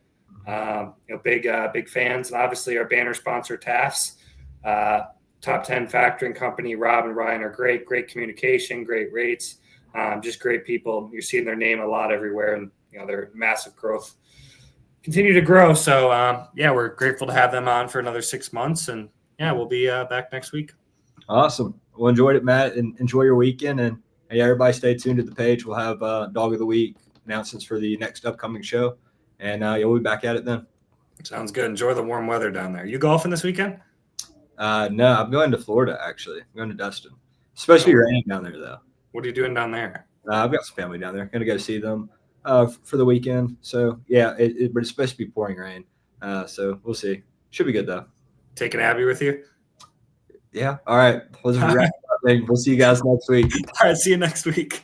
Big fans. And obviously our banner sponsor, Taft's. Top 10 factoring company. Rob and Ryan are great communication, great rates. Just great people. You're seeing their name a lot everywhere, and they're massive growth, continue to grow. So we're grateful to have them on for another 6 months, and we'll be back next week. Awesome. Well, enjoyed it, Matt, and enjoy your weekend. And everybody stay tuned to the page. We'll have Dog of the Week announcements for the next upcoming show, and we'll be back at it then. Sounds good. Enjoy the warm weather down there. You golfing this weekend? No, I'm going to Florida actually. I'm going to Destin. It's supposed to be raining down there though. What are you doing down there? I've got some family down there. Going to go see them for the weekend. So yeah, but it's supposed to be pouring rain. So we'll see. Should be good though. Taking Abby with you? Yeah. All right. We'll see you guys next week. All right. See you next week.